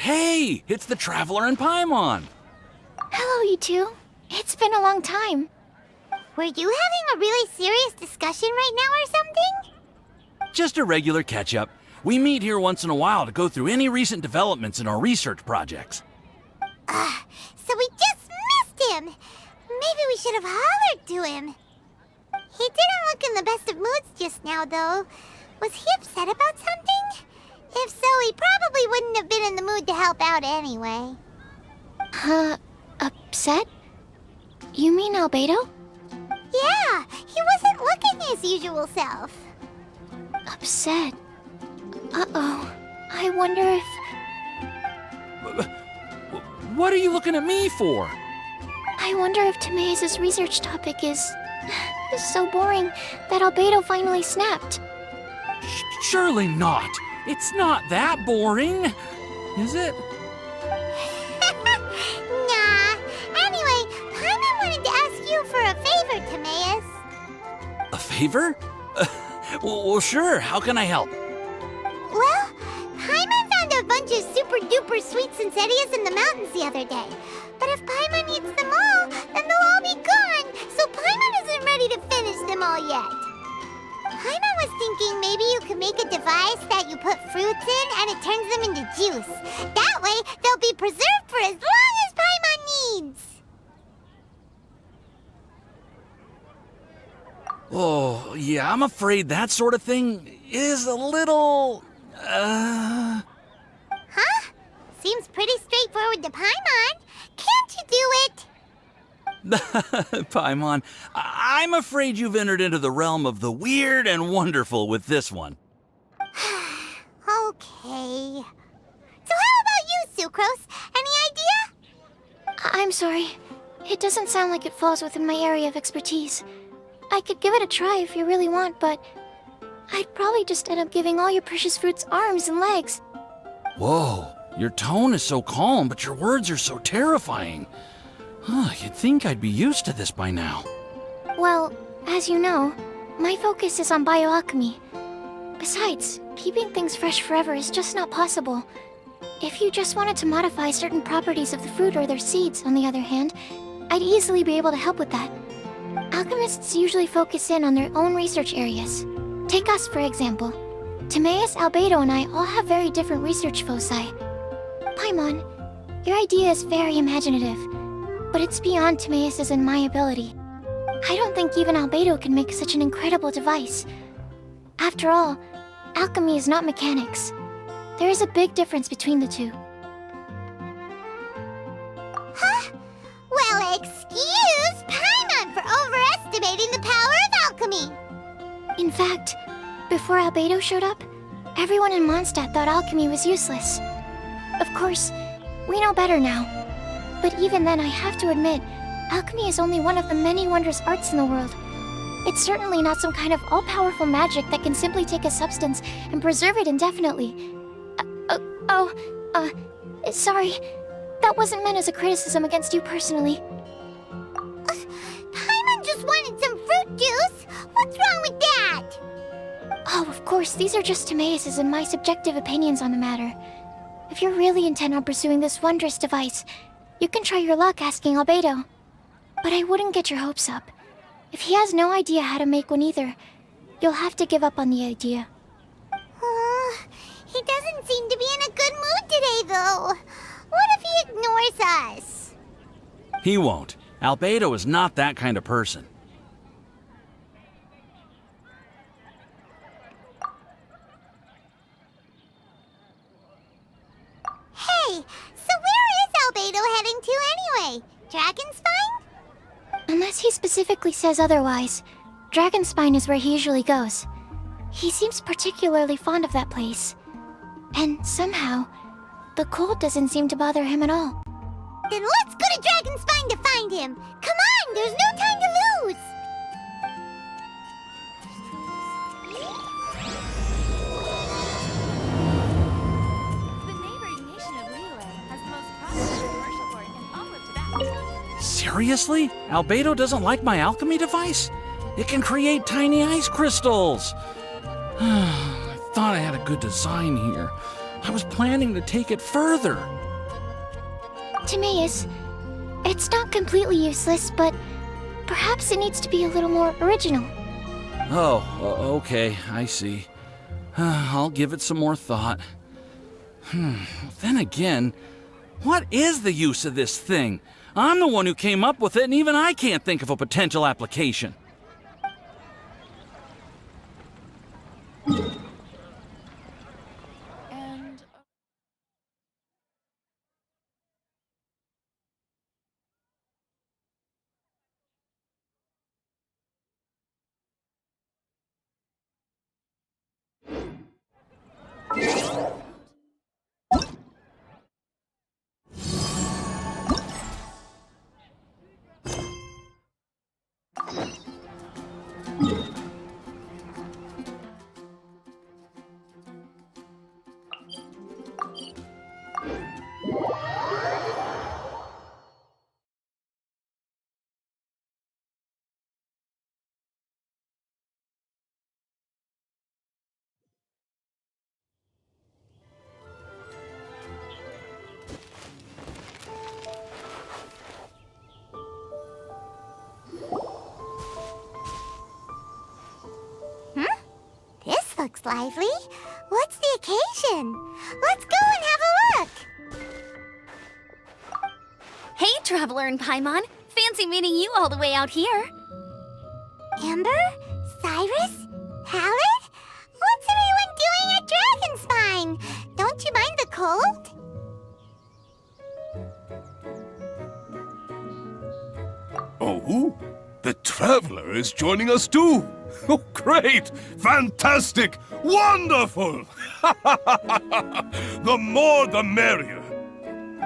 Hey, it's the Traveler and Paimon. Hello, you two. It's been a long time. Were you having a really serious discussion right now or something? Just a regular catch-up. We meet here once in a while to go through any recent developments in our research projects. So we just missed him. Maybe we should have hollered to him. He didn't look in the best of moods just now, though. Was he upset about something? If so, he probably wouldn't have been in the mood to help out anyway. Upset? You mean Albedo? Yeah, he wasn't looking his usual self. Upset? Uh-oh. I wonder if... What are you looking at me for? I wonder if Timaeus' research topic is so boring that Albedo finally snapped. Surely not. It's not that boring, is it? Nah. Anyway, Paimon wanted to ask you for a favor, Timaeus. A favor? Well, sure. How can I help? Well, Paimon found a bunch of super-duper sweet Sensetias in the mountains the other day. But if Paimon eats them all, then they'll all be gone, so Paimon isn't ready to finish them all yet. Paimon was thinking maybe you could make a device that you put fruits in and it turns them into juice. That way, they'll be preserved for as long as Paimon needs. Oh, yeah, I'm afraid that sort of thing is a little... Huh? Seems pretty straightforward to Paimon. Can't you do it? Paimon, I'm afraid you've entered into the realm of the weird and wonderful with this one. Okay. So how about you, Sucrose? Any idea? I'm sorry. It doesn't sound like it falls within my area of expertise. I could give it a try if you really want, but I'd probably just end up giving all your precious fruits arms and legs. Whoa, your tone is so calm, but your words are so terrifying. You'd think I'd be used to this by now. Well, as you know, my focus is on bioalchemy. Besides, keeping things fresh forever is just not possible. If you just wanted to modify certain properties of the fruit or their seeds, on the other hand, I'd easily be able to help with that. Alchemists usually focus in on their own research areas. Take us, for example. Timaeus, Albedo, and I all have very different research foci. Paimon, your idea is very imaginative, but it's beyond Timaeus' and my ability. I don't think even Albedo can make such an incredible device. After all, alchemy is not mechanics. There is a big difference between the two. Huh? Well, excuse Paimon for overestimating the power of alchemy. In fact, before Albedo showed up, everyone in Mondstadt thought alchemy was useless. Of course, we know better now. But even then, I have to admit, alchemy is only one of the many wondrous arts in the world. It's certainly not some kind of all-powerful magic that can simply take a substance and preserve it indefinitely. Sorry. That wasn't meant as a criticism against you personally. Paimon just wanted some fruit juice. What's wrong with that? Oh, of course, these are just Timaeus' and my subjective opinions on the matter. If you're really intent on pursuing this wondrous device, you can try your luck asking Albedo. But I wouldn't get your hopes up. If he has no idea how to make one either, you'll have to give up on the idea. He doesn't seem to be in a good mood today, though. What if he ignores us? He won't. Albedo is not that kind of person. Hey, so where is Albedo heading to anyway? Dragonspine? Unless he specifically says otherwise, Dragonspine is where he usually goes. He seems particularly fond of that place. And somehow, the cold doesn't seem to bother him at all. Then let's go to Dragonspine to find him! Come on, there's no time to lose! The neighboring nation of Liyue has the most prosperous commercial port in all of Tibet. Seriously? Albedo doesn't like my alchemy device? It can create tiny ice crystals. I thought I had a good design here. I was planning to take it further. Timaeus, it's not completely useless, but perhaps it needs to be a little more original. Oh, okay, I see. I'll give it some more thought. Then again, what is the use of this thing? I'm the one who came up with it, and even I can't think of a potential application. And This looks lively. What's the occasion? Let's go and have a look. Hey, Traveler and Paimon. Fancy meeting you all the way out here. Amber? Cyrus? Halid? What's everyone doing at Dragonspine? Don't you mind the cold? Oh, the Traveler is joining us too! Oh, great! Fantastic! Wonderful! The more the merrier!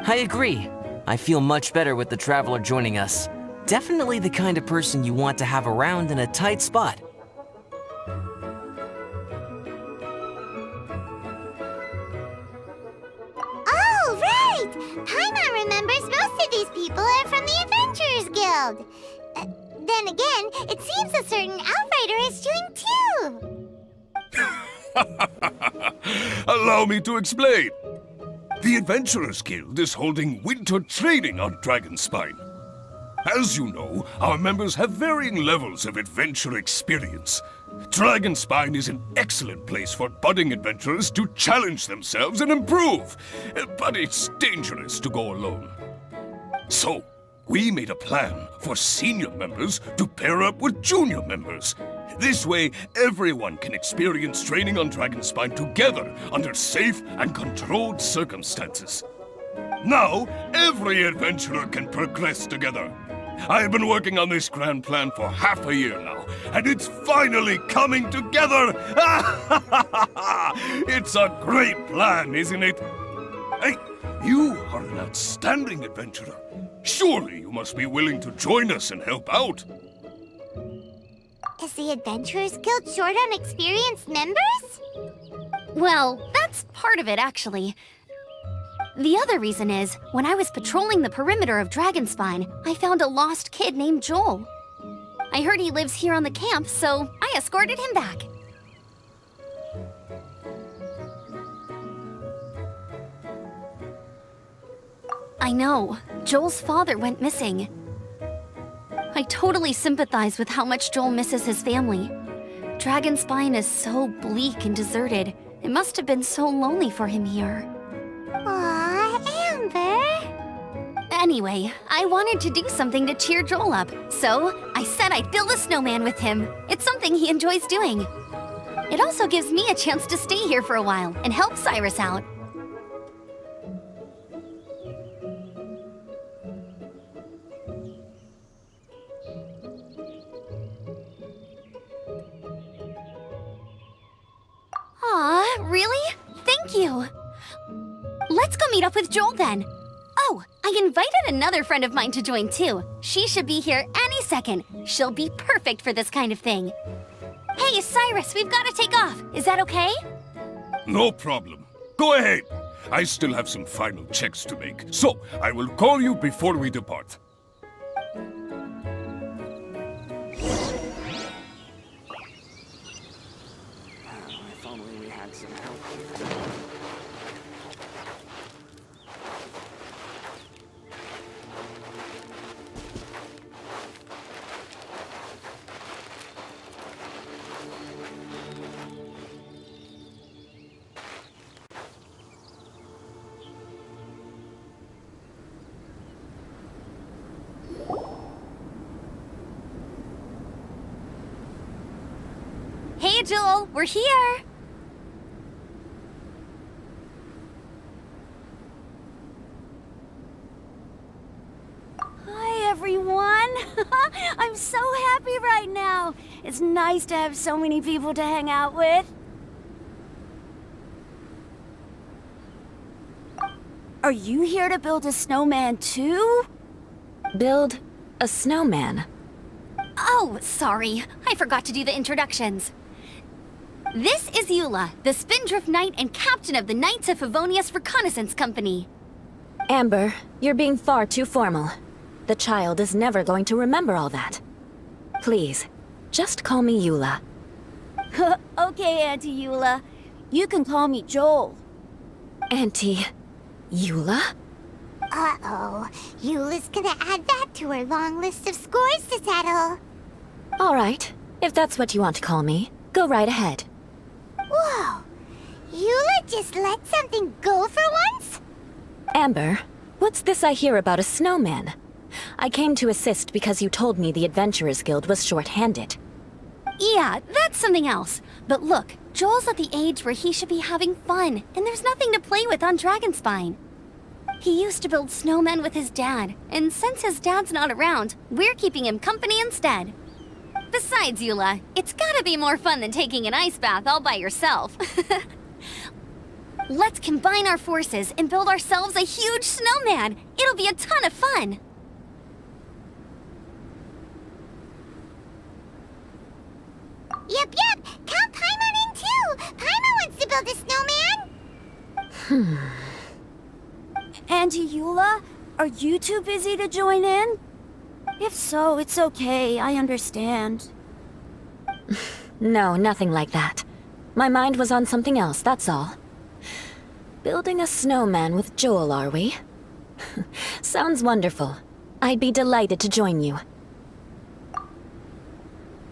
I agree. I feel much better with the Traveler joining us. Definitely the kind of person you want to have around in a tight spot. Oh, right! Paimon remembers most of these people are from the Adventurers Guild. Then again, it seems a certain outrider is doing too. Allow me to explain. The Adventurers Guild is holding winter training on Dragonspine. As you know, our members have varying levels of adventure experience. Dragonspine is an excellent place for budding adventurers to challenge themselves and improve, but it's dangerous to go alone. So, we made a plan for senior members to pair up with junior members. This way, everyone can experience training on Dragonspine together under safe and controlled circumstances. Now, every adventurer can progress together. I've been working on this grand plan for half a year now, and it's finally coming together! It's a great plan, isn't it? Hey, you are an outstanding adventurer. Surely you must be willing to join us and help out. Is the Adventurers Guild short on experienced members? Well, that's part of it, actually. The other reason is, when I was patrolling the perimeter of Dragonspine, I found a lost kid named Joel. I heard he lives here on the camp, so I escorted him back. I know. Joel's father went missing. I totally sympathize with how much Joel misses his family. Dragonspine is so bleak and deserted. It must have been so lonely for him here. Aw, Amber. Anyway, I wanted to do something to cheer Joel up, so I said I'd build a snowman with him. It's something he enjoys doing. It also gives me a chance to stay here for a while and help Cyrus out. Aw, really? Thank you. Let's go meet up with Joel then. Oh, I invited another friend of mine to join too. She should be here any second. She'll be perfect for this kind of thing. Hey, Cyrus, we've got to take off. Is that okay? No problem. Go ahead. I still have some final checks to make, so I will call you before we depart. If only we had some help. Joel, we're here! Hi, everyone! I'm so happy right now! It's nice to have so many people to hang out with. Are you here to build a snowman too? Build a snowman? Oh, sorry. I forgot to do the introductions. This is Eula, the Spindrift Knight and captain of the Knights of Favonius Reconnaissance Company. Amber, you're being far too formal. The child is never going to remember all that. Please, just call me Eula. Okay, Auntie Eula. You can call me Joel. Auntie Eula? Uh-oh. Eula's gonna add that to her long list of scores to settle. All right, if that's what you want to call me, go right ahead. Whoa! Eula just let something go for once? Amber, what's this I hear about a snowman? I came to assist because you told me the Adventurers Guild was short-handed. Yeah, that's something else. But look, Joel's at the age where he should be having fun, and there's nothing to play with on Dragonspine. He used to build snowmen with his dad, and since his dad's not around, we're keeping him company instead. Besides, Eula, it's gotta be more fun than taking an ice bath all by yourself. Let's combine our forces and build ourselves a huge snowman. It'll be a ton of fun. Yep. Count Paimon in too. Paimon wants to build a snowman. Auntie Eula, are you too busy to join in? If so, it's okay. I understand. No, nothing like that. My mind was on something else, that's all. Building a snowman with Joel, are we? Sounds wonderful. I'd be delighted to join you.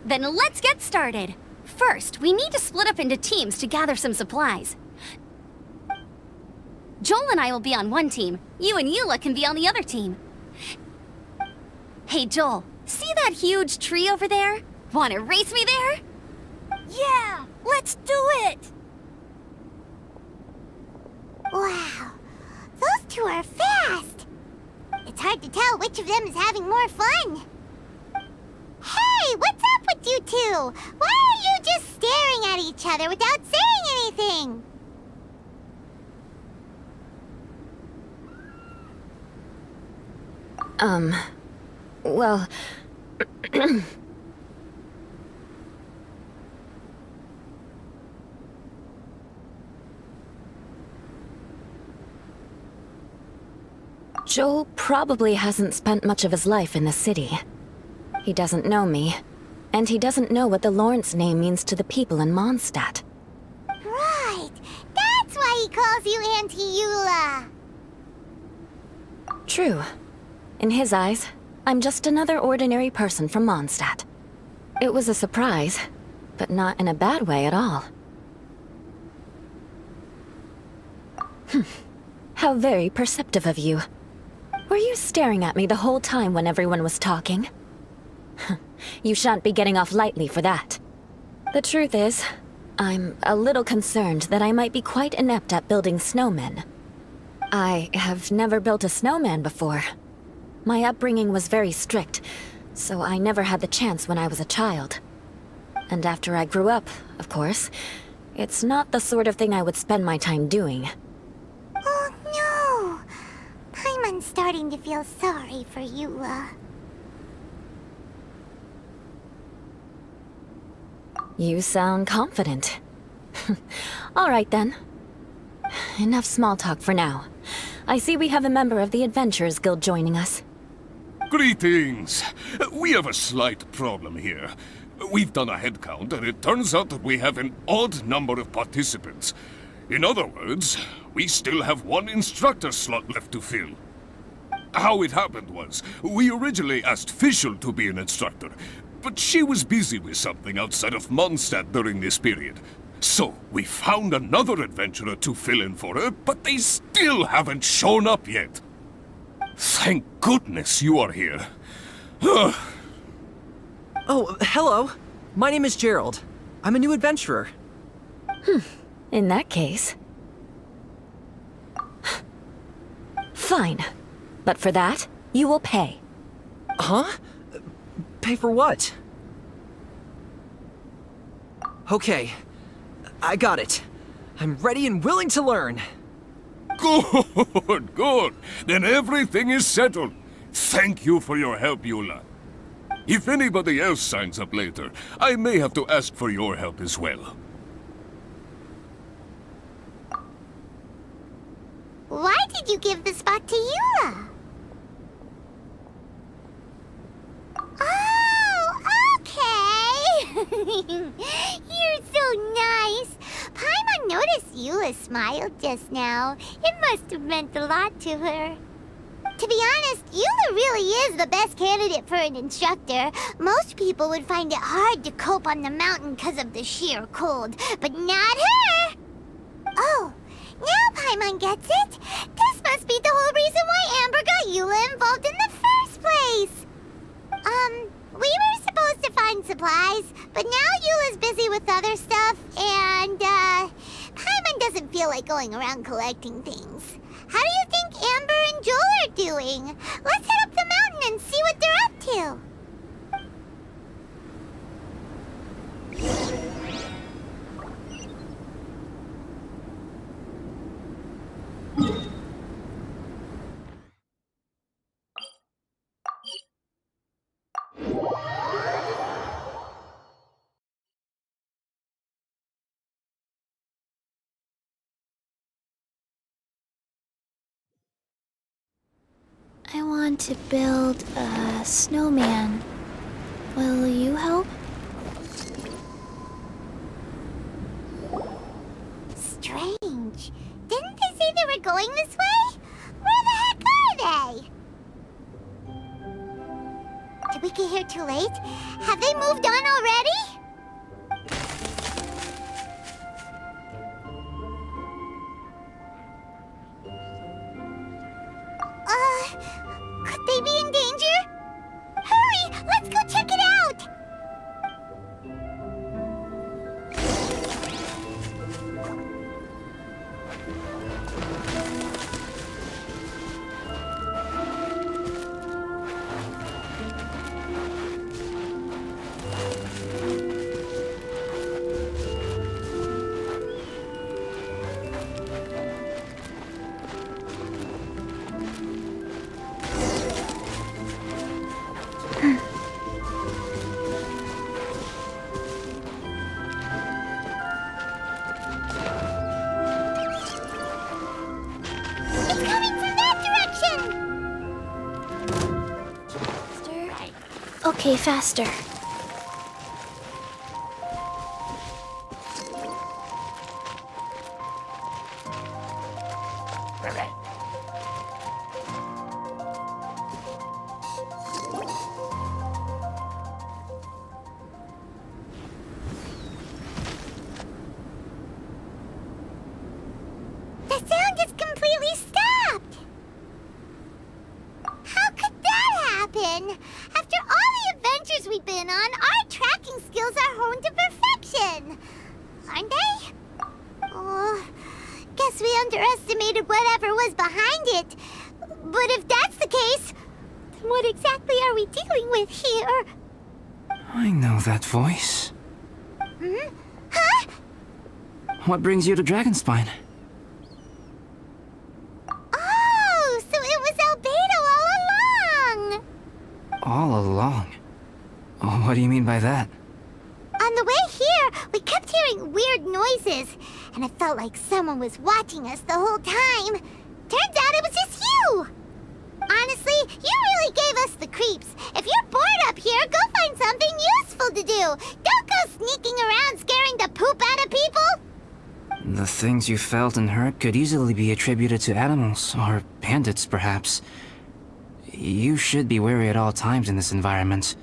Then let's get started. First, we need to split up into teams to gather some supplies. Joel and I will be on one team. You and Eula can be on the other team. Hey, Joel, see that huge tree over there? Wanna race me there? Yeah, let's do it! Wow. Those two are fast. It's hard to tell which of them is having more fun. Hey, what's up with you two? Why are you just staring at each other without saying anything? Well... Joel probably hasn't spent much of his life in the city. He doesn't know me, and he doesn't know what the Lawrence name means to the people in Mondstadt. Right. That's why he calls you Auntie Eula. True. In his eyes, I'm just another ordinary person from Mondstadt. It was a surprise, but not in a bad way at all. How very perceptive of you. Were you staring at me the whole time when everyone was talking? You shan't be getting off lightly for that. The truth is, I'm a little concerned that I might be quite inept at building snowmen. I have never built a snowman before. My upbringing was very strict, so I never had the chance when I was a child. And after I grew up, of course, it's not the sort of thing I would spend my time doing. Oh no! Paimon's starting to feel sorry for Eula. You sound confident. All right then. Enough small talk for now. I see we have a member of the Adventurers Guild joining us. Greetings. We have a slight problem here. We've done a head count, and it turns out that we have an odd number of participants. In other words, we still have one instructor slot left to fill. How it happened was, we originally asked Fischl to be an instructor, but she was busy with something outside of Mondstadt during this period. So, we found another adventurer to fill in for her, but they still haven't shown up yet. Thank goodness you are here. Oh, hello. My name is Gerald. I'm a new adventurer. In that case... Fine. But for that, you will pay. Huh? Pay for what? Okay. I got it. I'm ready and willing to learn. Good, good. Then everything is settled. Thank you for your help, Eula. If anybody else signs up later, I may have to ask for your help as well. Why did you give the spot to Eula? Oh, okay. You're so nice. Paimon noticed Eula smiled just now. It must have meant a lot to her. To be honest, Eula really is the best candidate for an instructor. Most people would find it hard to cope on the mountain because of the sheer cold, but not her! Oh, now Paimon gets it. This must be the whole reason why Amber got Eula involved in the first place. We were supposed to find supplies, but now Eula's busy with other stuff, and, Paimon doesn't feel like going around collecting things. How do you think Amber and Joel are doing? Let's head up the mountain and see what they're up to. I want to build a snowman. Will you help? Strange. Didn't they say they were going this way? Where the heck are they? Did we get here too late? Have they moved on already? Could they be in danger? Hurry! Let's go check it out! Okay, faster. The sound is completely stopped! How could that happen? After all the adventures we've been on, our tracking skills are honed to perfection. Aren't they? Oh, guess we underestimated whatever was behind it. But if that's the case, then what exactly are we dealing with here? I know that voice. Hmm? Huh? What brings you to Dragonspine? Oh, so it was Albedo all along! All along? Oh, what do you mean by that? On the way here, we kept hearing weird noises, and it felt like someone was watching us the whole time. Turns out it was just you! Honestly, you really gave us the creeps. If you're bored up here, go find something useful to do. Don't go sneaking around scaring the poop out of people! The things you felt and heard could easily be attributed to animals, or bandits perhaps. You should be wary at all times in this environment.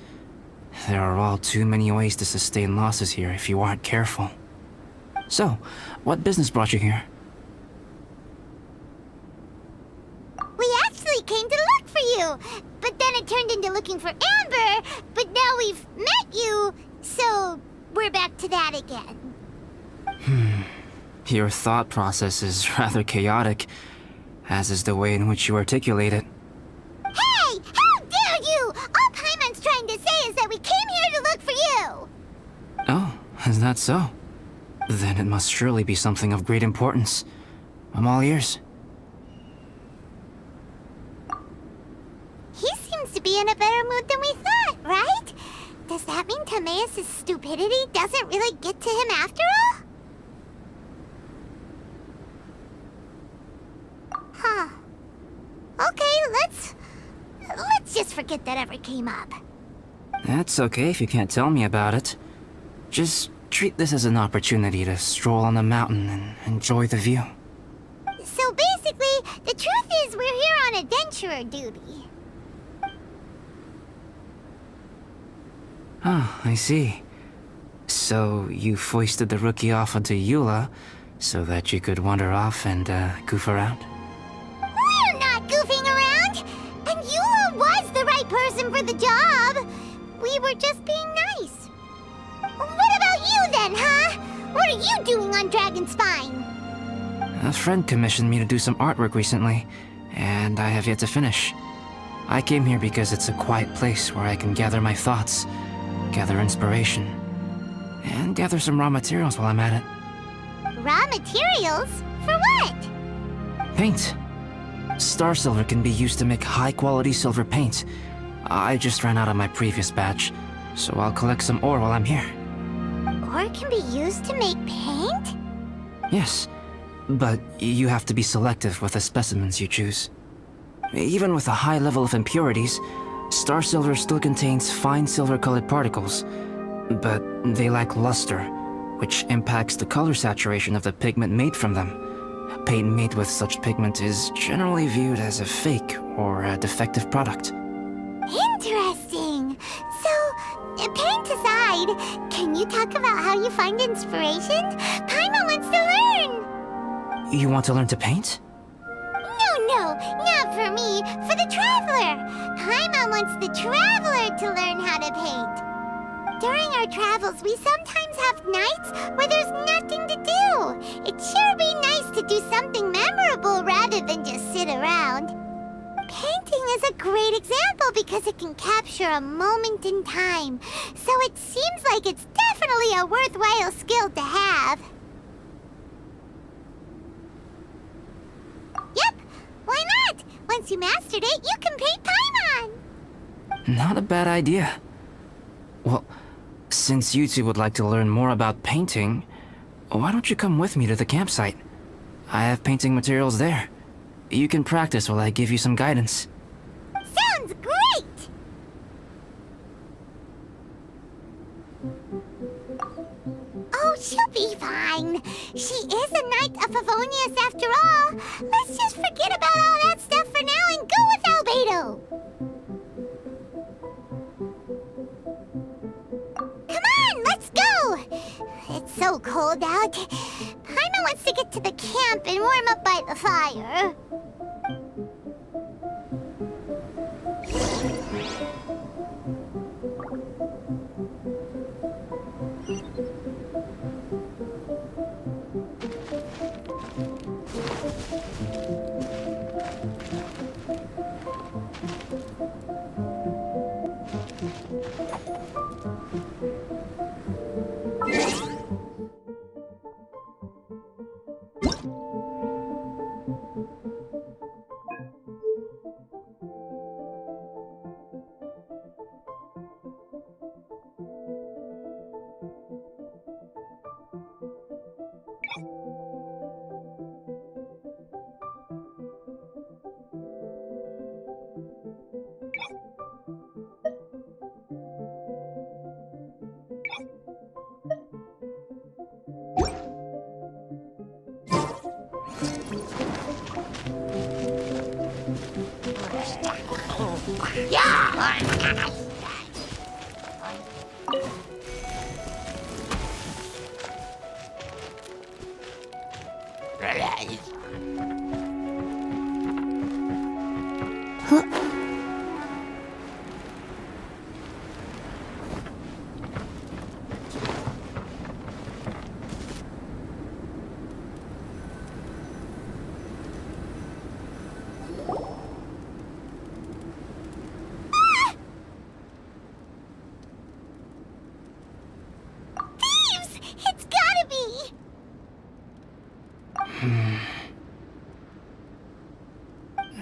There are all too many ways to sustain losses here if you aren't careful. So, what business brought you here? We actually came to look for you, but then it turned into looking for Amber, but now we've met you, so we're back to that again. Your thought process is rather chaotic, as is the way in which you articulate it. Hey! How dare you! All Paimon's trying to say is that we came here to look for you! Oh, is that so? Then it must surely be something of great importance. I'm all ears. He seems to be in a better mood than we thought, right? Does that mean Timaeus' stupidity doesn't really get to him after all? Huh. Okay, let's just forget that ever came up. That's okay if you can't tell me about it. Just treat this as an opportunity to stroll on the mountain and enjoy the view. So basically, the truth is we're here on adventurer duty. Oh, I see. So you foisted the rookie off onto Eula so that you could wander off and goof around? We're not goofing around! And Eula was the right person for the job! We were just being nice. What about you then, huh? What are you doing on Dragonspine? A friend commissioned me to do some artwork recently, and I have yet to finish. I came here because it's a quiet place where I can gather my thoughts, gather inspiration, and gather some raw materials while I'm at it. Raw materials? For what? Paint. Star silver can be used to make high-quality silver paint. I just ran out of my previous batch, so I'll collect some ore while I'm here. Ore can be used to make paint? Yes, but you have to be selective with the specimens you choose. Even with a high level of impurities, star silver still contains fine silver-colored particles, but they lack luster, which impacts the color saturation of the pigment made from them. Paint made with such pigment is generally viewed as a fake or a defective product. Interesting. So, paint aside, can you talk about how you find inspiration? Paimon wants to learn! You want to learn to paint? No, not for me. For the Traveler. Paimon wants the Traveler to learn how to paint. During our travels, we sometimes have nights where there's nothing to do. It'd sure be nice to do something memorable rather than just sit around. Painting is a great example because it can capture a moment in time. So it seems like it's definitely a worthwhile skill to have. Yep, why not? Once you mastered it, you can paint Paimon! Not a bad idea. Well, since you two would like to learn more about painting, why don't you come with me to the campsite? I have painting materials there. You can practice while I give you some guidance. Sounds great! Oh, she'll be fine. She is a Knight of Favonius after all. Let's just forget about all that stuff for now and go with Albedo. Come on, let's go! It's so cold out. Paimon wants to get to the camp and warm up by the fire.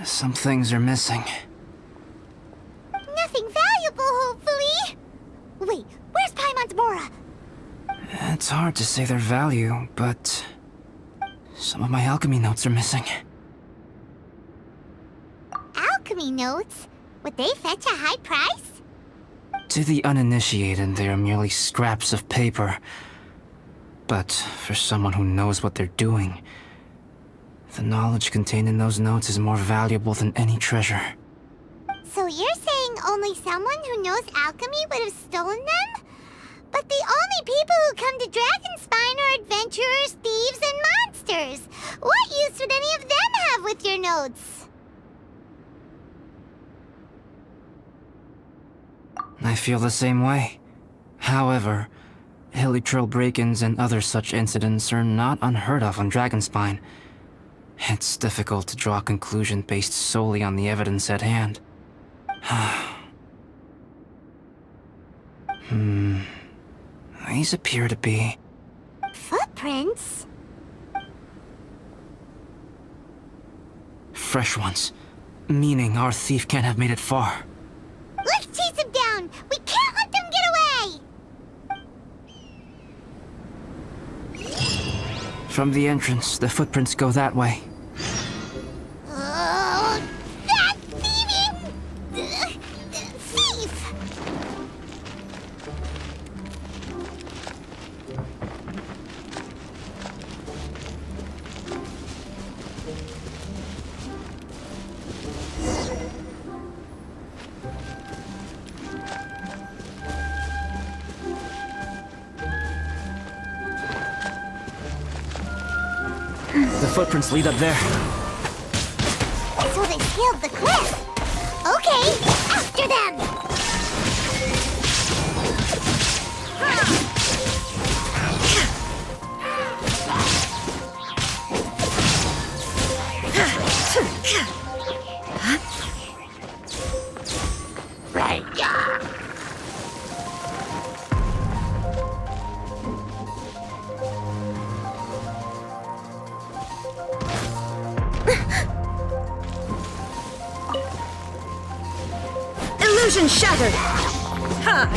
Some things are missing. Nothing valuable, hopefully. Wait, where's Paimon's Bora? It's hard to say their value, but some of my alchemy notes are missing. Alchemy notes? Would they fetch a high price? To the uninitiated, they are merely scraps of paper. But for someone who knows what they're doing, the knowledge contained in those notes is more valuable than any treasure. So you're saying only someone who knows alchemy would have stolen them? But the only people who come to Dragonspine are adventurers, thieves, and monsters. What use would any of them have with your notes? I feel the same way. However, Hilichurl break-ins and other such incidents are not unheard of on Dragonspine. It's difficult to draw a conclusion based solely on the evidence at hand. These appear to be... Footprints? fresh ones. Meaning our thief can't have made it far. Let's chase him down! We can't let them get away! From the entrance, the footprints go that way. Oh, that thieving... thief! The footprints lead up there. So they scaled the cliff. Okay, after them! Illusion shattered! Ha!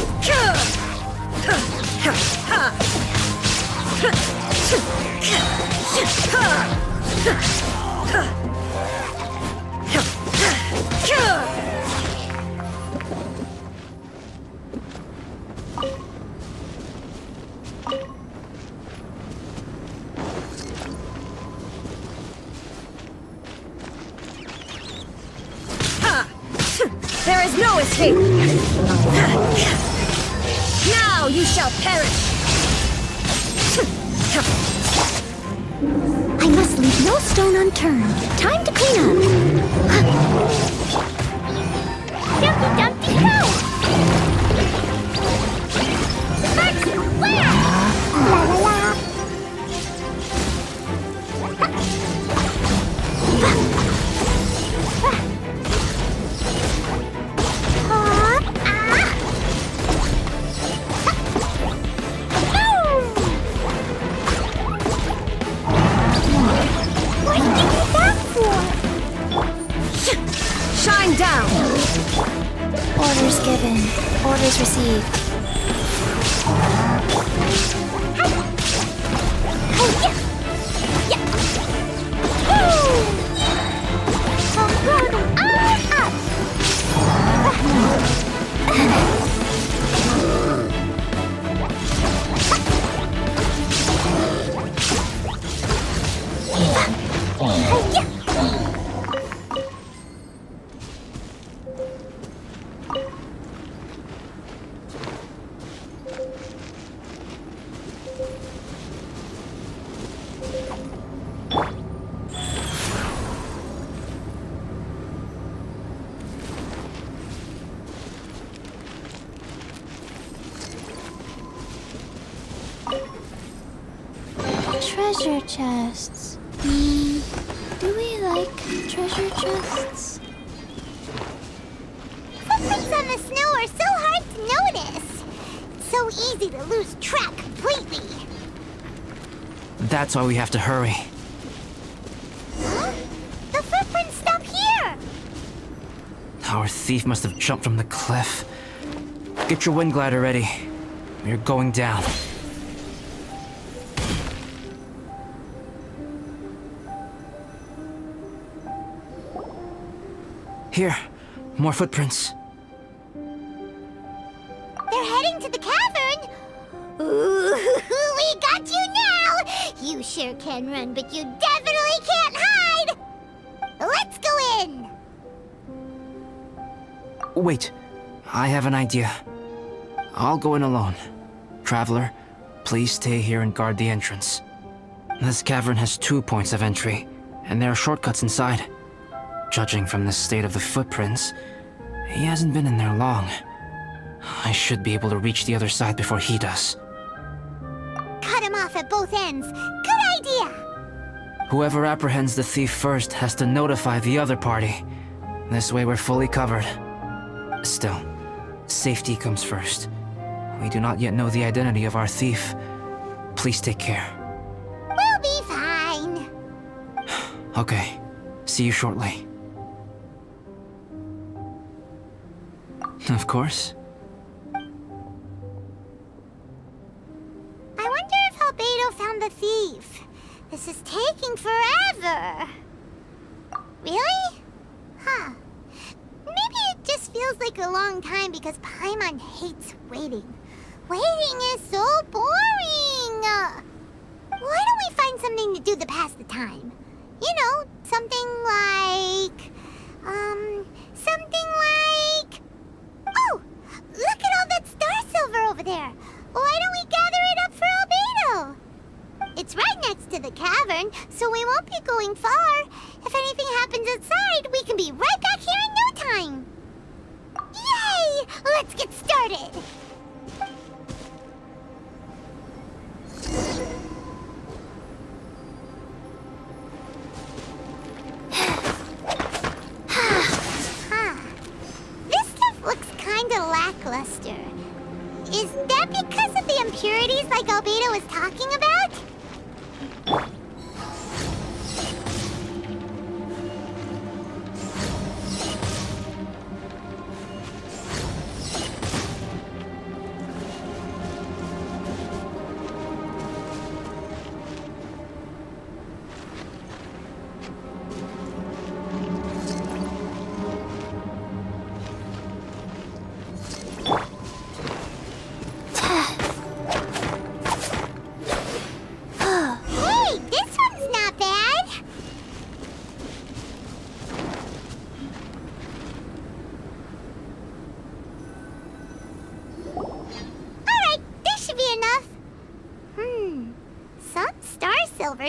There is no escape! Now you shall perish! I must leave no stone unturned. Time to clean up. Dumpty Dumpty go! Sparks, where? La la la! Shine down! Orders given. Orders received. Treasure chests. Do we like treasure chests? Footprints on the snow are so hard to notice. It's so easy to lose track completely. That's why we have to hurry. Huh? The footprints stop here! Our thief must have jumped from the cliff. Get your wind glider ready. We're going down. Here, more footprints. They're heading to the cavern! Ooh, we got you now! You sure can run, but you definitely can't hide! Let's go in! Wait, I have an idea. I'll go in alone. Traveler, please stay here and guard the entrance. This cavern has 2 points of entry, and there are shortcuts inside. Judging from the state of the footprints, he hasn't been in there long. I should be able to reach the other side before he does. Cut him off at both ends. Good idea! Whoever apprehends the thief first has to notify the other party. This way we're fully covered. Still, safety comes first. We do not yet know the identity of our thief. Please take care. We'll be fine. Okay. See you shortly. Of course. I wonder if Albedo found the thief. This is taking forever. Really? Huh. Maybe it just feels like a long time because Paimon hates waiting. Waiting is so boring! Why don't we find something to do to pass the time? You know, something like... Oh! Look at all that star silver over there! Why don't we gather it up for Albedo? It's right next to the cavern, so we won't be going far. If anything happens outside, we can be right back here in no time! Yay! Let's get started! This stuff looks kinda lackluster. Is that because of the impurities like Albedo was talking about?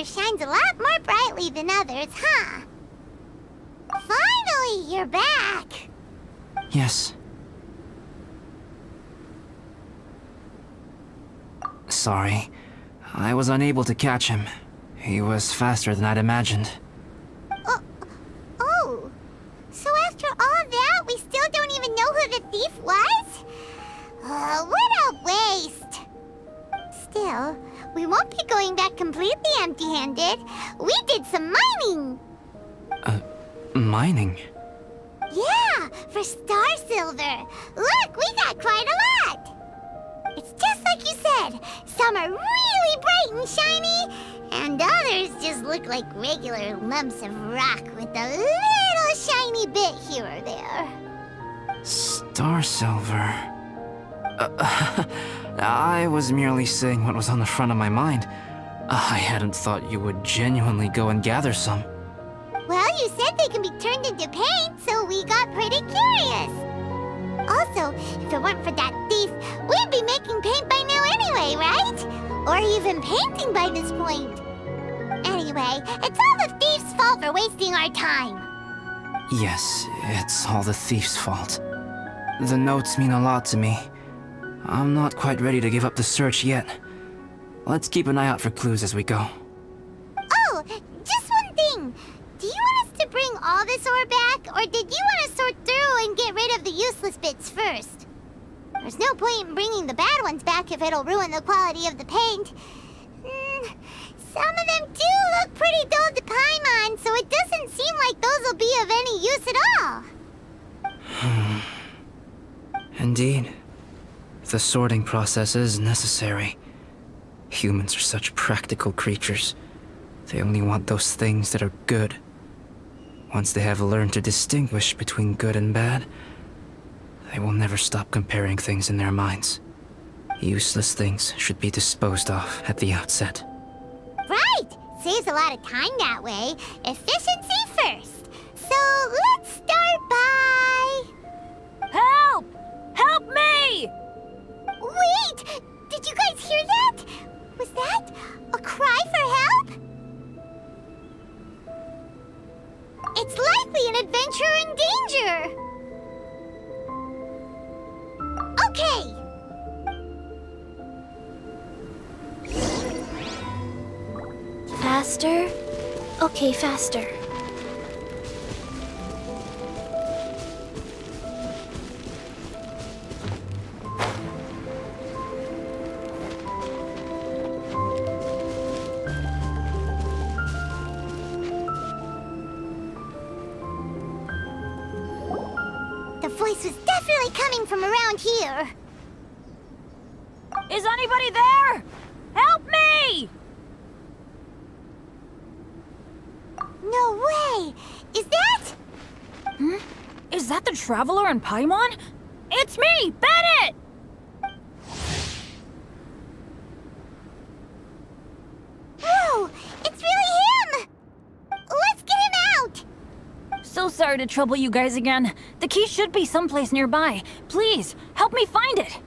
Shines a lot more brightly than others, huh? Finally, you're back! Yes. Sorry. I was unable to catch him. He was faster than I'd imagined. Oh. So after all that, we still don't even know who the thief was? What a waste! Still, we won't be going back completely empty-handed. We did some mining! Mining? Yeah, for star silver. Look, we got quite a lot! It's just like you said. Some are really bright and shiny, and others just look like regular lumps of rock with a little shiny bit here or there. Star silver... I was merely saying what was on the front of my mind. I hadn't thought you would genuinely go and gather some. Well, you said they can be turned into paint, so we got pretty curious. Also, if it weren't for that thief, we'd be making paint by now anyway, right? Or even painting by this point. Anyway, it's all the thief's fault for wasting our time. Yes, it's all the thief's fault. The notes mean a lot to me. I'm not quite ready to give up the search yet. Let's keep an eye out for clues as we go. Oh, just one thing. Do you want us to bring all this ore back, or did you want to sort through and get rid of the useless bits first? There's no point in bringing the bad ones back if it'll ruin the quality of the paint. Some of them do look pretty dull to Paimon, so it doesn't seem like those will be of any use at all. Indeed. The sorting process is necessary. Humans are such practical creatures. They only want those things that are good. Once they have learned to distinguish between good and bad, they will never stop comparing things in their minds. Useless things should be disposed of at the outset. Right! Saves a lot of time that way. Efficiency first. So let's start by... Help! Help me! Wait! Did you guys hear that? Was that a cry for help? It's likely an adventurer in danger! Okay! Faster? Okay, faster. The voice was definitely coming from around here. Is anybody there? Help me! No way! Is that... Is that the Traveler and Paimon? It's me, Bennett! Whoa! It's really him! Let's get him out! So sorry to trouble you guys again. The key should be someplace nearby. Please, help me find it!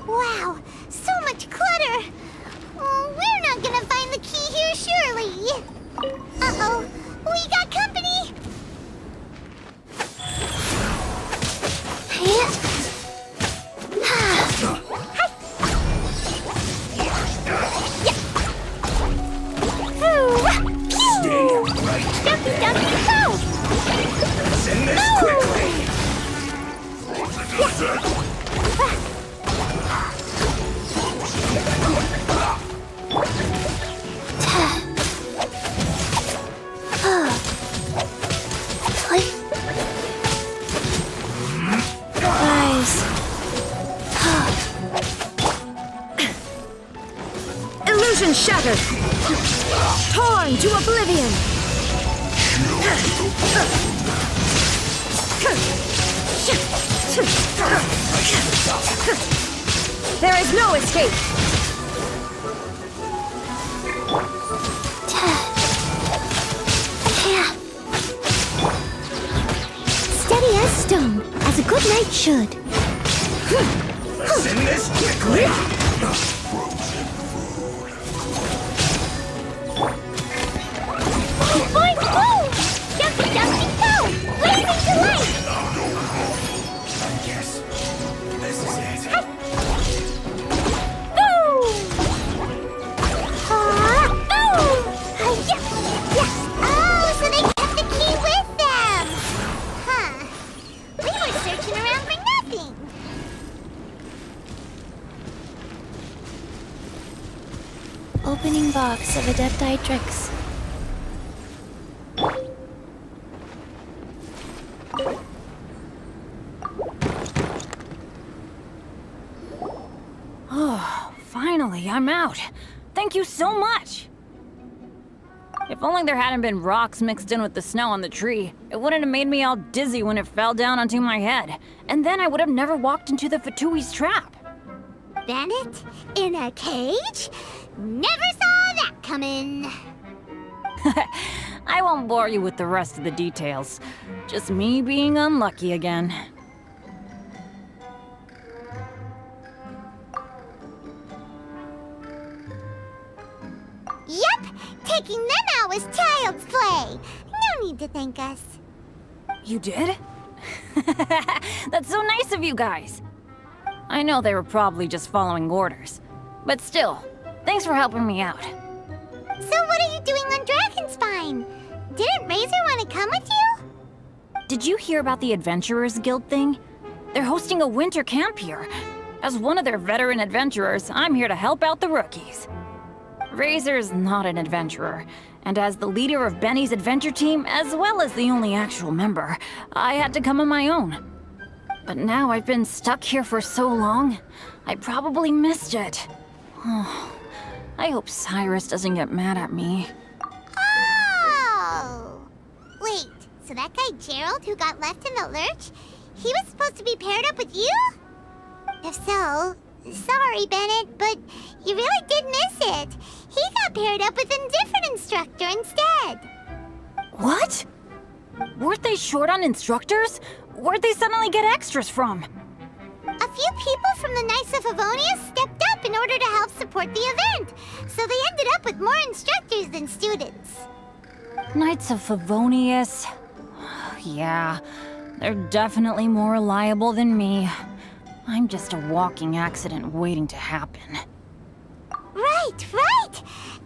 Wow, so much clutter! Oh, we're not gonna find the key here, surely! Uh-oh, we got company! Ducky, ducky, go! Send this quickly! Illusion shattered! Torn to oblivion! There is no escape! Steady as stone, as a good knight should. Send this quickly! Point, go! Ducky, ducky, go! Blazing to light! I guess this is it. Oh, so they kept the key with them! Huh. We were searching around for nothing. Opening box of Adepti tricks. Oh, finally, I'm out. Thank you so much! If only there hadn't been rocks mixed in with the snow on the tree, it wouldn't have made me all dizzy when it fell down onto my head. And then I would have never walked into the Fatui's trap. Bennett? In a cage? Never saw that coming. I won't bore you with the rest of the details. Just me being unlucky again. Yep, taking them out was child's play. No need to thank us. You did? That's so nice of you guys. I know they were probably just following orders. But still, thanks for helping me out. So what are you doing on Dragonspine? Didn't Razor want to come with you? did you hear about the Adventurers Guild thing? They're hosting a winter camp here. As one of their veteran adventurers, I'm here to help out the rookies. Razor's not an adventurer, and as the leader of Benny's adventure team, as well as the only actual member, I had to come on my own. But now I've been stuck here for so long, I probably missed it. Oh, I hope Cyrus doesn't get mad at me. Oh! Wait, so that guy Gerald who got left in the lurch, he was supposed to be paired up with you? If so, sorry, Bennett, but you really did miss it. He got paired up with a different instructor instead. What? Weren't they short on instructors? Where'd they suddenly get extras from? A few people from the Knights of Favonius stepped up in order to help support the event, so they ended up with more instructors than students. Knights of Favonius? Yeah, they're definitely more reliable than me. I'm just a walking accident waiting to happen. Right!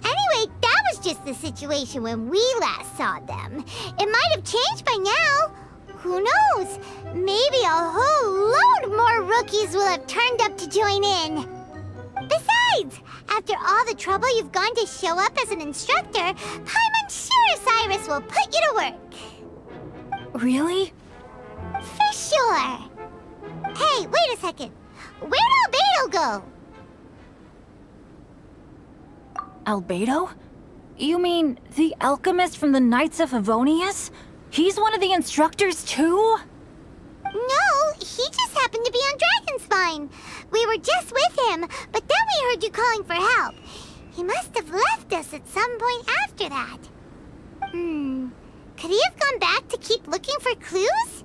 Anyway, that was just the situation when we last saw them. It might have changed by now. Who knows? Maybe a whole load more rookies will have turned up to join in. Besides, after all the trouble you've gone to show up as an instructor, I'm sure Cyrus will put you to work. Really? For sure. Hey, wait a second. Where'd Albedo go? Albedo? You mean the alchemist from the Knights of Favonius? He's one of the instructors too? No, he just happened to be on Dragonspine. We were just with him, but then we heard you calling for help. He must have left us at some point after that. Could he have gone back to keep looking for clues?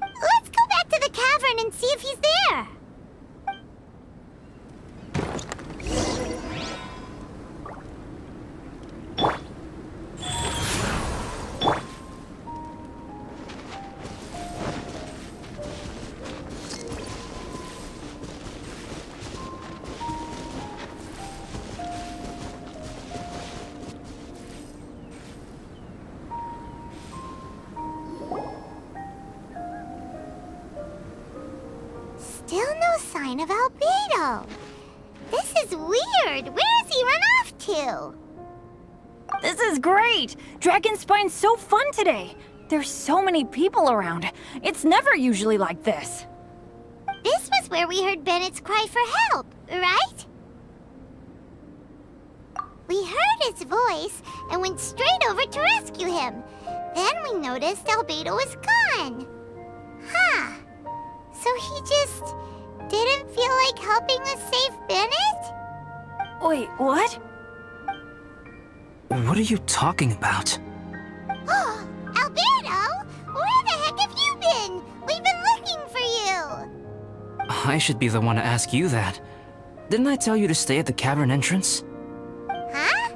Let's go back to the cavern and see if he's there. Still no sign of Albedo. This is weird. Where has he run off to? This is great! Dragonspine's so fun today! There's so many people around. It's never usually like this. This was where we heard Bennett's cry for help, right? We heard his voice and went straight over to rescue him. Then we noticed Albedo was gone. Huh. So he just didn't feel like helping us save Bennett? Wait, what? What are you talking about? Oh, Albedo! Where the heck have you been? We've been looking for you! I should be the one to ask you that. Didn't I tell you to stay at the cavern entrance? Huh?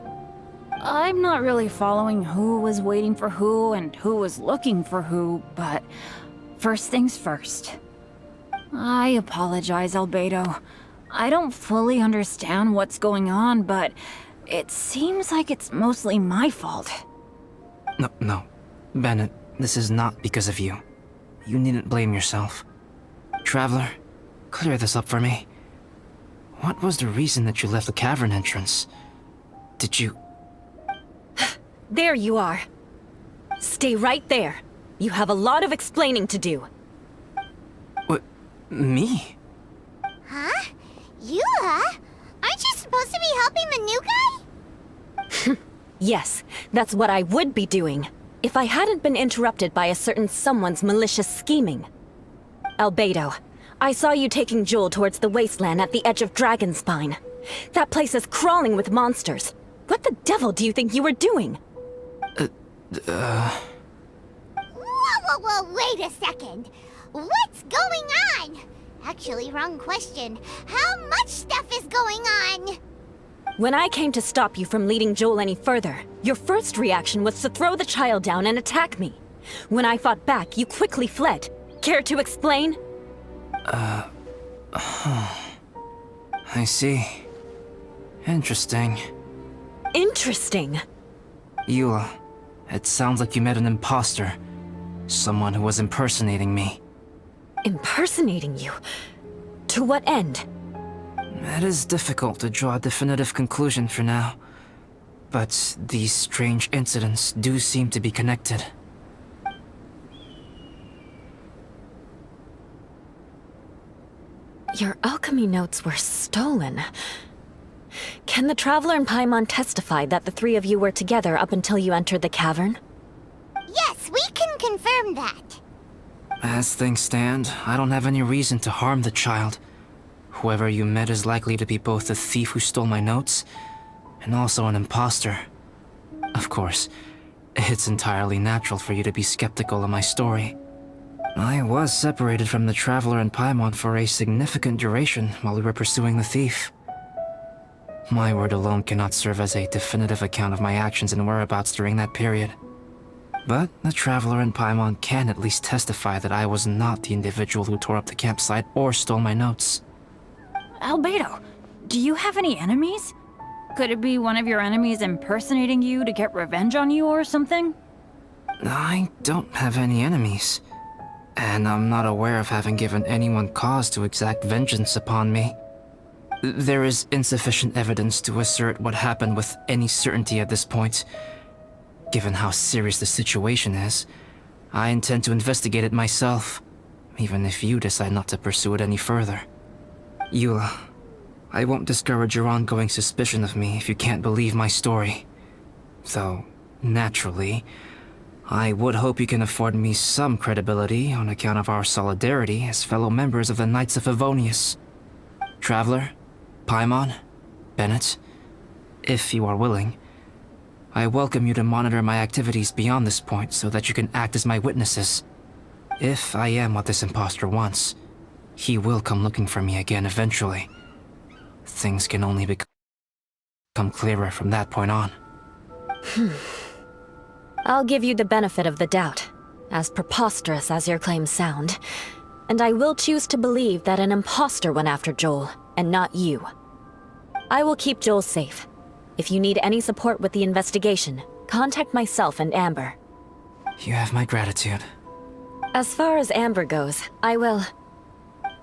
I'm not really following who was waiting for who and who was looking for who, but first things first. I apologize, Albedo. I don't fully understand what's going on, but it seems like it's mostly my fault. No. Bennett, this is not because of you. You needn't blame yourself. Traveler, clear this up for me. What was the reason that you left the cavern entrance? Did you... There you are. Stay right there. You have a lot of explaining to do. What? Me? Huh? You, huh? Aren't you supposed to be helping the new guy? Yes, that's what I would be doing, if I hadn't been interrupted by a certain someone's malicious scheming. Albedo, I saw you taking Joel towards the wasteland at the edge of Dragonspine. That place is crawling with monsters. What the devil do you think you were doing? Whoa, wait a second. What's going on? Actually, wrong question. How much stuff is going on? When I came to stop you from leading Joel any further, your first reaction was to throw the child down and attack me. When I fought back, you quickly fled. Care to explain? I see. Interesting. Interesting. Eula, it sounds like you met an imposter. Someone who was impersonating me. Impersonating you? To what end? It is difficult to draw a definitive conclusion for now. But these strange incidents do seem to be connected. Your alchemy notes were stolen. Can the Traveler and Paimon testify that the three of you were together up until you entered the cavern? Yes, we can confirm that. As things stand, I don't have any reason to harm the child. Whoever you met is likely to be both the thief who stole my notes, and also an imposter. Of course, it's entirely natural for you to be skeptical of my story. I was separated from the Traveler and Paimon for a significant duration while we were pursuing the thief. My word alone cannot serve as a definitive account of my actions and whereabouts during that period. But the Traveler and Paimon can at least testify that I was not the individual who tore up the campsite or stole my notes. Albedo, do you have any enemies? Could it be one of your enemies impersonating you to get revenge on you or something? I don't have any enemies. And I'm not aware of having given anyone cause to exact vengeance upon me. There is insufficient evidence to assert what happened with any certainty at this point. Given how serious the situation is, I intend to investigate it myself, even if you decide not to pursue it any further. Eula, I won't discourage your ongoing suspicion of me if you can't believe my story. Though, naturally, I would hope you can afford me some credibility on account of our solidarity as fellow members of the Knights of Favonius. Traveler, Paimon, Bennett, if you are willing, I welcome you to monitor my activities beyond this point so that you can act as my witnesses. If I am what this imposter wants, he will come looking for me again eventually. Things can only become clearer from that point on. I'll give you the benefit of the doubt, as preposterous as your claims sound. And I will choose to believe that an imposter went after Joel, and not you. I will keep Joel safe. If you need any support with the investigation, contact myself and Amber. You have my gratitude. As far as Amber goes, I will...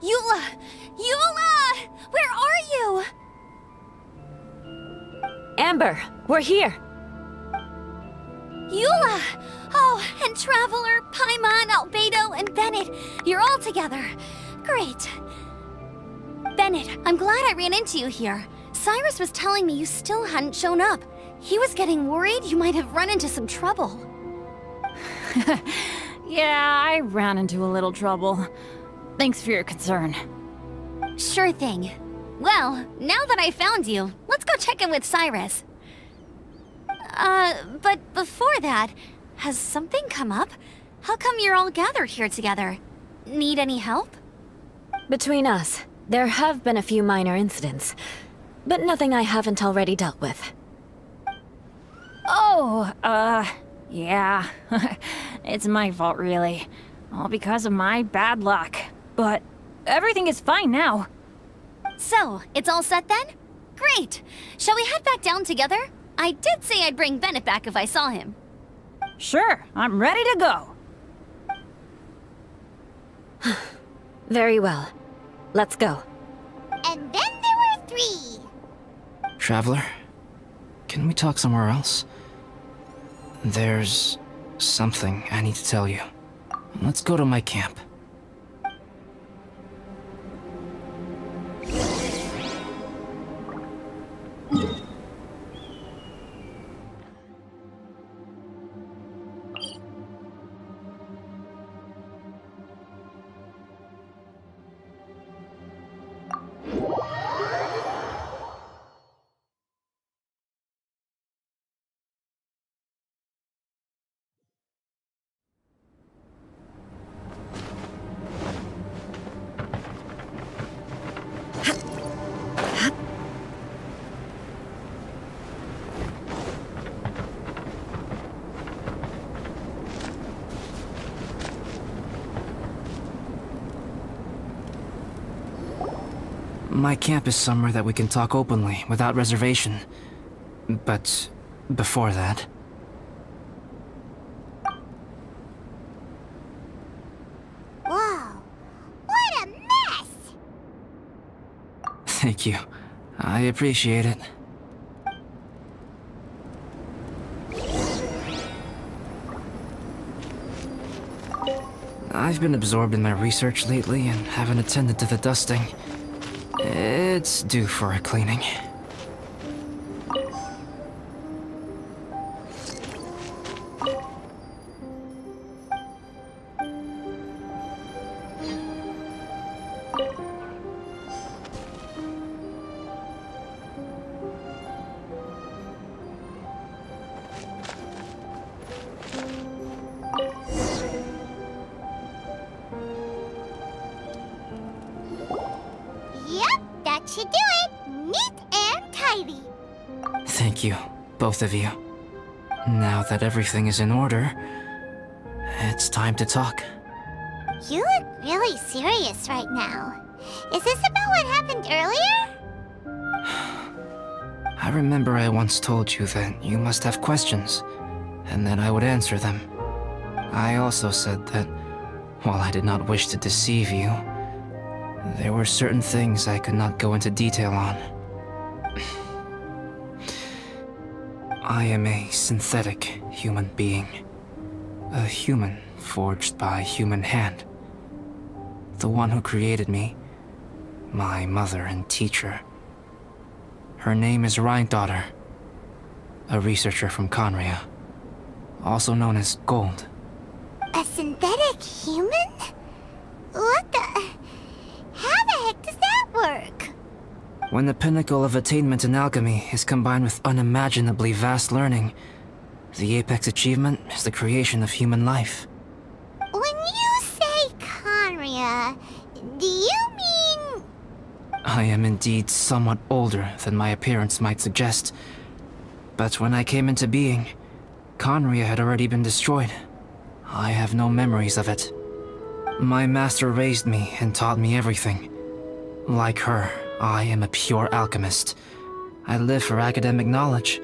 Eula! Eula! Where are you? Amber, we're here! Eula! Oh, and Traveler, Paimon, Albedo, and Bennett. You're all together. Great. Bennett, I'm glad I ran into you here. Cyrus was telling me you still hadn't shown up. He was getting worried you might have run into some trouble. Yeah, I ran into a little trouble. Thanks for your concern. Sure thing. Well, now that I found you, let's go check in with Cyrus. But before that, has something come up? How come you're all gathered here together? Need any help? Between us, there have been a few minor incidents, but nothing I haven't already dealt with. Oh, yeah. It's my fault, really. All because of my bad luck. But everything is fine now. So, it's all set then? Great! Shall we head back down together? I did say I'd bring Bennett back if I saw him. Sure, I'm ready to go. Very well. Let's go. And then there were 3. Traveler, can we talk somewhere else? There's something I need to tell you. Let's go to my camp. My camp is somewhere that we can talk openly, without reservation. But before that... Thank you. I appreciate it. I've been absorbed in my research lately and haven't attended to the dusting. It's due for a cleaning. Yep, that should do it. Neat and tidy. Thank you, both of you. Now that everything is in order, it's time to talk. You look really serious right now. Is this about what happened earlier? I remember I once told you that you must have questions, and that I would answer them. I also said that, while I did not wish to deceive you, there were certain things I could not go into detail on. I am a synthetic human being. A human forged by human hand. The one who created me, my mother and teacher. Her name is Rhine-daughter, a researcher from Conria, also known as Gold. A synthetic human? What the... How the heck does that work? When the pinnacle of attainment in alchemy is combined with unimaginably vast learning, the apex achievement is the creation of human life. When you say Conria, do you mean... I am indeed somewhat older than my appearance might suggest, but when I came into being, Conria had already been destroyed. I have no memories of it. My master raised me and taught me everything. Like her, I am a pure alchemist. I live for academic knowledge.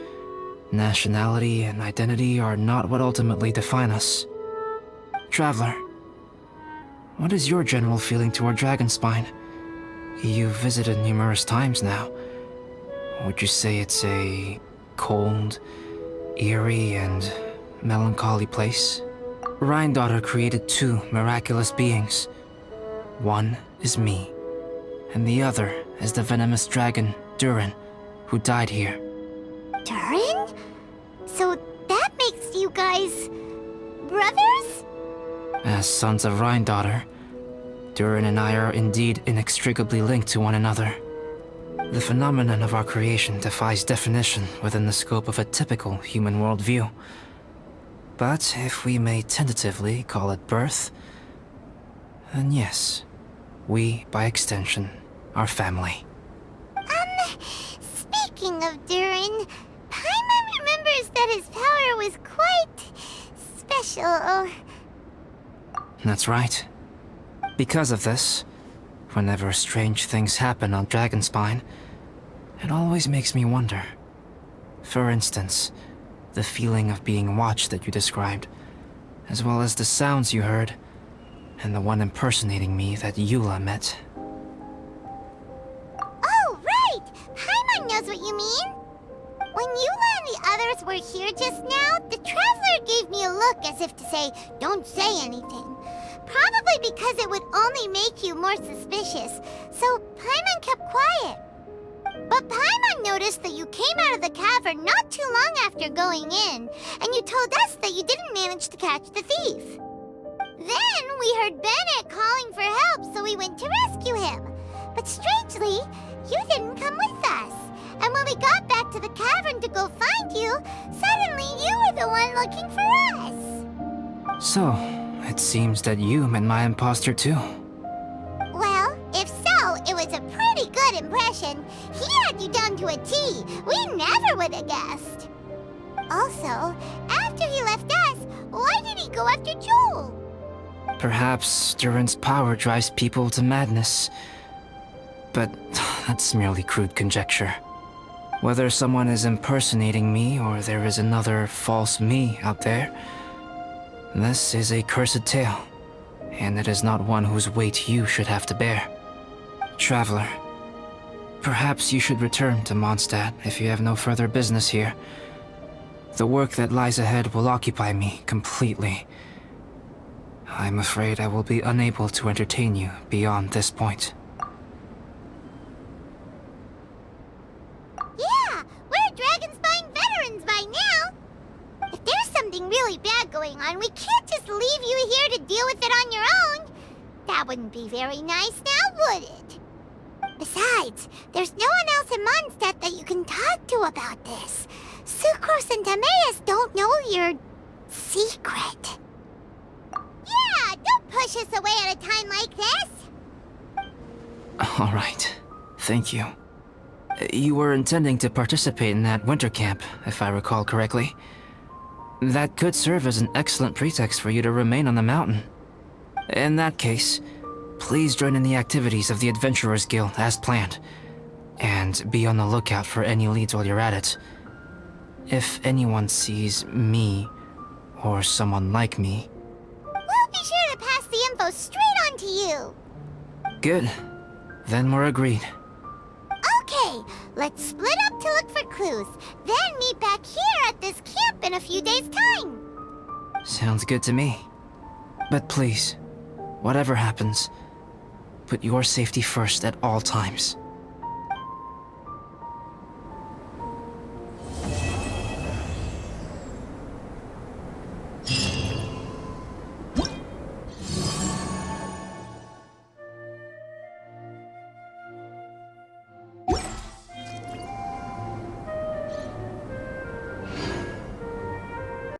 Nationality and identity are not what ultimately define us. Traveler, what is your general feeling toward Dragonspine? You've visited numerous times now. Would you say it's a cold, eerie, and melancholy place? Rhine-daughter created two miraculous beings. One is me, and the other is the venomous dragon, Durin, who died here. Durin? So that makes you guys... brothers? As sons of Rhine-daughter, Durin and I are indeed inextricably linked to one another. The phenomenon of our creation defies definition within the scope of a typical human worldview. But if we may tentatively call it birth, then yes, we, by extension, are family. Speaking of Durin, Paimon remembers that his power was quite... special. That's right. Because of this, whenever strange things happen on Dragonspine, it always makes me wonder. For instance, the feeling of being watched that you described, as well as the sounds you heard, and the one impersonating me that Eula met. Oh, right! Paimon knows what you mean! When Eula and the others were here just now, the Traveler gave me a look as if to say, don't say anything. Probably because it would only make you more suspicious, so Paimon kept quiet. But Paimon noticed that you came out of the cavern not too long after going in, and you told us that you didn't manage to catch the thief. Then we heard Bennett calling for help, so we went to rescue him. But strangely, you didn't come with us. And when we got back to the cavern to go find you, suddenly you were the one looking for us. So, it seems that you met my imposter too. Well, if so, it was a pretty good impression. He had you down to a T. We never would have guessed. Also, after he left us, why did he go after Joel? Perhaps Durin's power drives people to madness. But that's merely crude conjecture. Whether someone is impersonating me or there is another false me out there, this is a cursed tale, and it is not one whose weight you should have to bear. Traveler, Perhaps you should return to Mondstadt if you have no further business here. The work that lies ahead will occupy me completely. I'm afraid I will be unable to entertain you beyond this point. Yeah, we're Dragonspine veterans by now. If there's something really bad going on, we can't just leave you here to deal with it on your own. That wouldn't be very nice now, would it? Besides, there's no one else in Mondstadt that you can talk to about this. Sucrose and Japanesse don't know your secret. Yeah, don't push us away at a time like this. All right. Thank you. You were intending to participate in that winter camp, if I recall correctly. That could serve as an excellent pretext for you to remain on the mountain. In that case, please join in the activities of the Adventurers Guild as planned, and be on the lookout for any leads while you're at it. If anyone sees me, or someone like me... We'll be sure to pass the info straight on to you. Good. Then we're agreed. Okay, let's split up to look for clues, then meet back here at this camp in a few days' time. Sounds good to me. But please, whatever happens, put your safety first at all times.